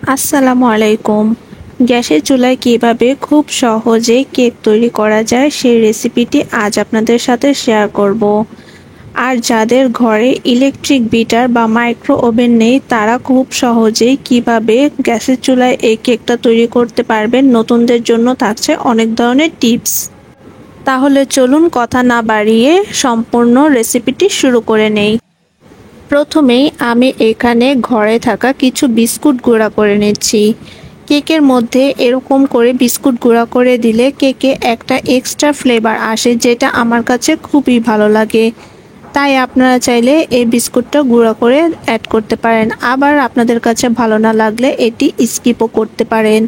আসসালামু আলাইকুম। গ্যাসের চুলায় কিভাবে খুব সহজে কেক তৈরি করা যায় সেই রেসিপিটি আজ আপনাদের সাথে শেয়ার করব। আর যাদের ঘরে ইলেকট্রিক বিটার বা মাইক্রো ওভেন নেই তারা খুব সহজেই কিভাবে গ্যাসের চুলায় এই কেকটা তৈরি করতে পারবেন, নতুনদের জন্য থাকছে অনেক ধরনের টিপস। তাহলে চলুন কথা না বাড়িয়ে সম্পূর্ণ রেসিপিটি শুরু করে নেই। প্রথমেই আমি এখানে ঘরে থাকা কিছু বিস্কুট গুঁড়া করে নিচ্ছি। কেকের মধ্যে এরকম করে বিস্কুট গুঁড়া করে দিলে কেকে একটা এক্সট্রা ফ্লেভার আসে, যেটা আমার কাছে খুবই ভালো লাগে। তাই আপনারা চাইলে এই বিস্কুটটা গুঁড়া করে অ্যাড করতে পারেন, আবার আপনাদের কাছে ভালো না লাগলে এটি স্কিপও করতে পারেন।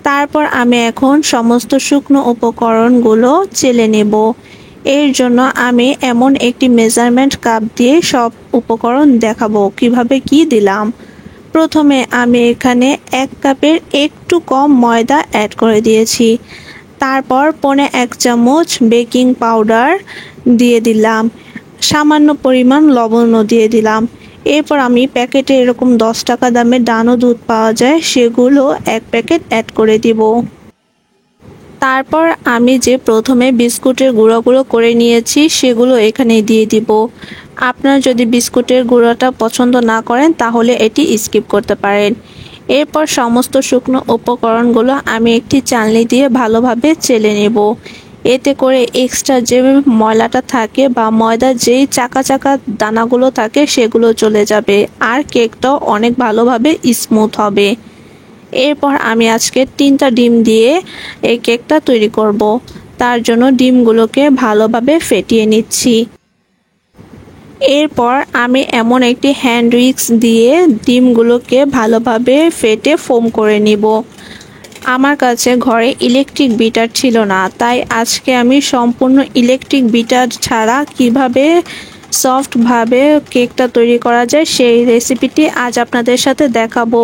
তারপর আমি এখন সমস্ত শুকনো উপকরণগুলো চেলে নেব। এর জন্য আমি এমন একটি মেজারমেন্ট কাপ দিয়ে সব উপকরণ দেখাবো কিভাবে কি দিলাম। প্রথমে আমি এখানে 1 কাপের একটু কম ময়দা অ্যাড করে দিয়েছি। তারপর 1.25 চামচ বেকিং পাউডার দিয়ে দিলাম, সামান্য পরিমাণ লবণও দিয়ে দিলাম। এরপর আমি প্যাকেটে এরকম 10 টাকা দামের ডানো দুধ পাওয়া যায়, সেগুলো 1 প্যাকেট অ্যাড করে দিব। তারপর আমি যে প্রথমে বিস্কুটের গুঁড়োগুলো করে নিয়েছি সেগুলো এখানে দিয়ে দিব। আপনারা যদি বিস্কুটের গুঁড়োটা পছন্দ না করেন তাহলে এটি স্কিপ করতে পারেন। এরপর সমস্ত শুকনো উপকরণগুলো আমি একটি চালনি দিয়ে ভালোভাবে চেলে নেব। এতে করে এক্সট্রা যে ময়লাটা থাকে বা ময়দার যেই চাকা চাকা দানাগুলো থাকে সেগুলো চলে যাবে, আর কেকটাও অনেক ভালোভাবে স্মুথ হবে। এরপর আমি আজকে 3টা ডিম দিয়ে এই কেকটা তৈরি করব। তার জন্য ডিমগুলোকে ভালোভাবে ফেটিয়ে নিচ্ছি। এরপর আমি এমন একটি হ্যান্ড উইক্স দিয়ে ডিমগুলোকে ভালোভাবে ফেটে ফোম করে নিব। আমার কাছে ঘরে ইলেকট্রিক বিটার ছিল না, তাই আজকে আমি সম্পূর্ণ ইলেকট্রিক বিটার ছাড়া কিভাবে সফটভাবে কেকটা তৈরি করা যায় সেই রেসিপিটি আজ আপনাদের সাথে দেখাবো।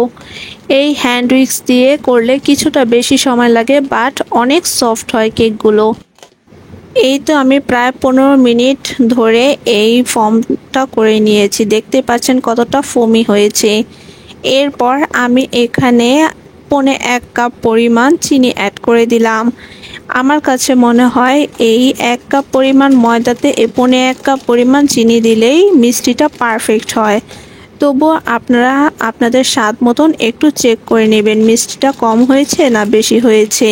এই হ্যান্ড উইক্স দিয়ে করলে কিছুটা বেশি সময় লাগে, বাট অনেক সফট হয় কেকগুলো। এই তো আমি প্রায় 15 মিনিট ধরে এই ফর্মটা করে নিয়েছি, দেখতে পাচ্ছেন কতটা ফোমি হয়েছে। এরপর আমি এখানে 1.25 কাপ পরিমাণ চিনি অ্যাড করে দিলাম। আমার কাছে মনে হয় এই 1 কাপ পরিমাণ ময়দাতে 1.25 কাপ পরিমাণ চিনি দিলেই মিষ্টিটা পারফেক্ট হয়। তবুও আপনারা আপনাদের স্বাদ মতন একটু চেক করে নেবেন মিষ্টিটা কম হয়েছে না বেশি হয়েছে।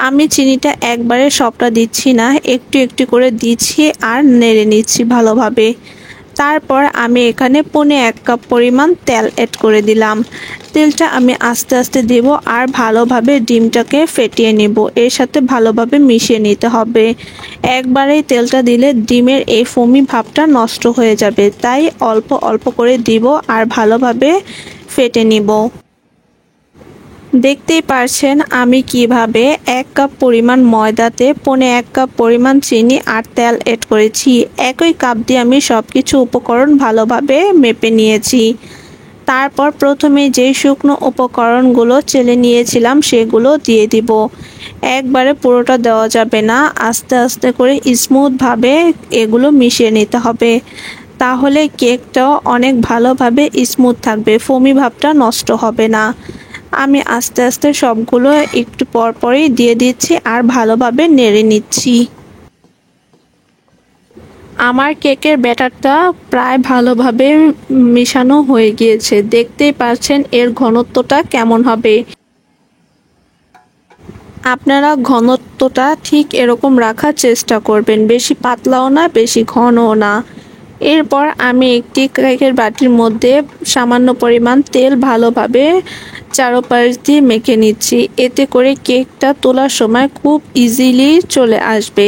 আমি চিনিটা একবারে সবটা দিচ্ছি না, একটু একটু করে দিচ্ছি আর নেড়ে নিচ্ছি ভালোভাবে। তারপর আমি এখানে 1.25 কাপ পরিমাণ তেল অ্যাড করে দিলাম। তেলটা আমি আস্তে আস্তে দেব আর ভালোভাবে ডিমটাকে ফেটিয়ে নেব, এর সাথে ভালোভাবে মিশিয়ে নিতে হবে। একবারেই তেলটা দিলে ডিমের এই ফোমি ভাবটা নষ্ট হয়ে যাবে, তাই অল্প অল্প করে দিব আর ভালোভাবে ফেটে নিব। দেখতেই পারছেন আমি কিভাবে 1 কাপ পরিমাণ ময়দাতে 1.25 কাপ পরিমাণ চিনি আর তেল অ্যাড করেছি। একই কাপ দিয়ে আমি সবকিছু উপকরণ ভালোভাবে মেপে নিয়েছি। তারপর প্রথমে যে শুকনো উপকরণগুলো চেলে নিয়েছিলাম সেগুলো দিয়ে দিব। একবারে পুরোটা দেওয়া যাবে না, আস্তে আস্তে করে স্মুথভাবে এগুলো মিশিয়ে নিতে হবে। তাহলে কেকটাও অনেক ভালোভাবে স্মুথ থাকবে, ফোমি ভাবটা নষ্ট হবে না। আমি আস্তে আস্তে সবগুলো একটু পরপরই দিয়ে দিচ্ছি আর ভালোভাবে নেড়ে নিচ্ছি। আমার কেকের ব্যাটারটা প্রায় ভালোভাবে মিশানো হয়ে গিয়েছে, দেখতেই পাচ্ছেন এর ঘনত্বটা কেমন হবে। আপনারা ঘনত্বটা ঠিক এরকম রাখার চেষ্টা করবেন, বেশি পাতলাও না বেশি ঘনও না। এরপর আমি একটি কেকের বাটির মধ্যে সামান্য পরিমাণ তেল ভালোভাবে চারপাশ দিয়ে মেখে নিচ্ছি, এতে করে কেকটা তোলার সময় খুব ইজিলি চলে আসবে।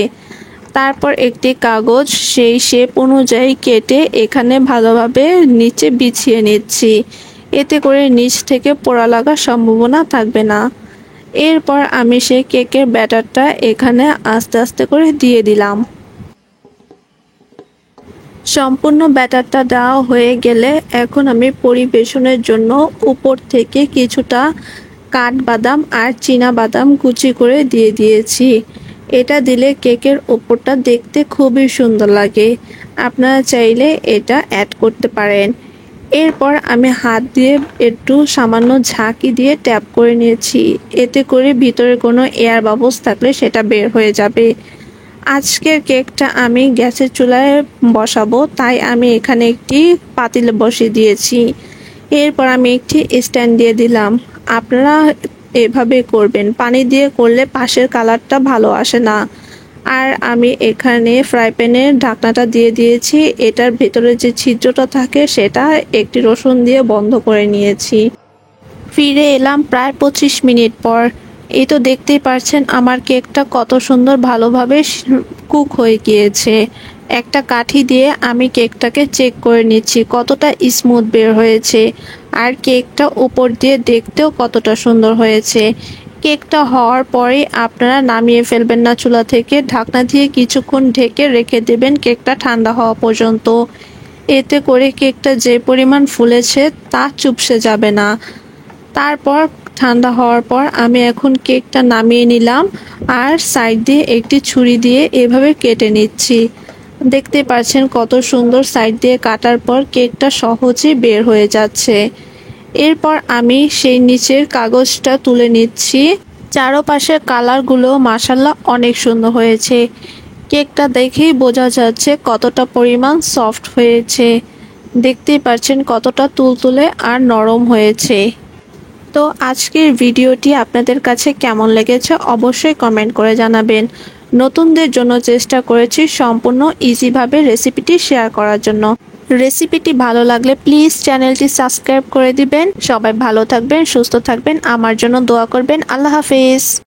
তারপর একটি কাগজ সেই শেপ অনুযায়ী কেটে এখানে ভালোভাবে নিচে বিছিয়ে নিচ্ছি, এতে করে নিচ থেকে পোড়া লাগার সম্ভাবনা থাকবে না। এরপর আমি সেই কেকের ব্যাটারটা এখানে আস্তে আস্তে করে দিয়ে দিলাম। সম্পূর্ণ ব্যাটারটা দেওয়া হয়ে গেলে এখন আমি পরিবেশনের জন্য উপর থেকে কিছুটা কাঠবাদাম আর চীনা বাদাম কুচি করে দিয়ে দিয়েছি। এটা দিলে কেকের উপরটা দেখতে খুবই সুন্দর লাগে, আপনারা চাইলে এটা অ্যাড করতে পারেন। এরপর আমি হাত দিয়ে একটু সামান্য ঝাঁকি দিয়ে ট্যাপ করে নিয়েছি, এতে করে ভিতরে কোনো এয়ার বাবলস থাকলে সেটা বের হয়ে যাবে। আজকের কেকটা আমি গ্যাসের চুলায় বসাবো, তাই আমি এখানে একটি পাতিল বসিয়ে দিয়েছি। এরপর আমি একটি স্ট্যান্ড দিয়ে দিলাম। আপনারা এভাবে করবেন, পানি দিয়ে করলে পাশের কালারটা ভালো আসে না। আর আমি এখানে ফ্রাই প্যানের ঢাকনাটা দিয়ে দিয়েছি, এটার ভেতরে যে ছিদ্রটা থাকে সেটা একটি রসুন দিয়ে বন্ধ করে নিয়েছি। ফিরে এলাম প্রায় 25 মিনিট পর। এই তো দেখতেই পারছেন আমার কেকটা কত সুন্দর ভালোভাবে কুক হয়ে গিয়েছে। একটা কাঠি দিয়ে আমি কেকটাকে চেক করে নিচ্ছি কতটা স্মুথ বের হয়েছে, আর কেকটা উপর দিয়ে দেখতেও কতটা সুন্দর হয়েছে। কেকটা হওয়ার পরে আপনারা নামিয়ে ফেলবেন না চুলা থেকে, ঢাকনা দিয়ে কিছুক্ষণ ঢেকে রেখে দেবেন কেকটা ঠান্ডা হওয়া পর্যন্ত। এতে করে কেকটা যে পরিমাণ ফুলেছে তা চুপসে যাবে না। তারপর ঠান্ডা হওয়ার পর আমি এখন কেকটা নামিয়ে নিলাম, আর সাইড দিয়ে একটি ছুরি দিয়ে এভাবে কেটে নিচ্ছি। দেখতে পাচ্ছেন কত সুন্দর সাইড দিয়ে কাটার পর কেকটা সহজে বের হয়ে যাচ্ছে। এরপর আমি সেই নিচের কাগজটা তুলে নিচ্ছি। চারপাশের কালারগুলো মাশাআল্লাহ অনেক সুন্দর হয়েছে। কেকটা দেখেই বোঝা যাচ্ছে কতটা পরিমাণ সফট হয়েছে। দেখতেই পাচ্ছেন কতটা তুলতুলে আর নরম হয়েছে। তো আজকের ভিডিওটি আপনাদের কাছে কেমন লেগেছে অবশ্যই কমেন্ট করে জানাবেন। নতুনদের জন্য চেষ্টা করেছি সম্পূর্ণ ইজিভাবে রেসিপিটি শেয়ার করার জন্য। রেসিপিটি ভালো লাগলে প্লিজ চ্যানেলটি সাবস্ক্রাইব করে দিবেন। সবাই ভালো থাকবেন, সুস্থ থাকবেন, আমার জন্য দোয়া করবেন। আল্লাহ হাফেজ।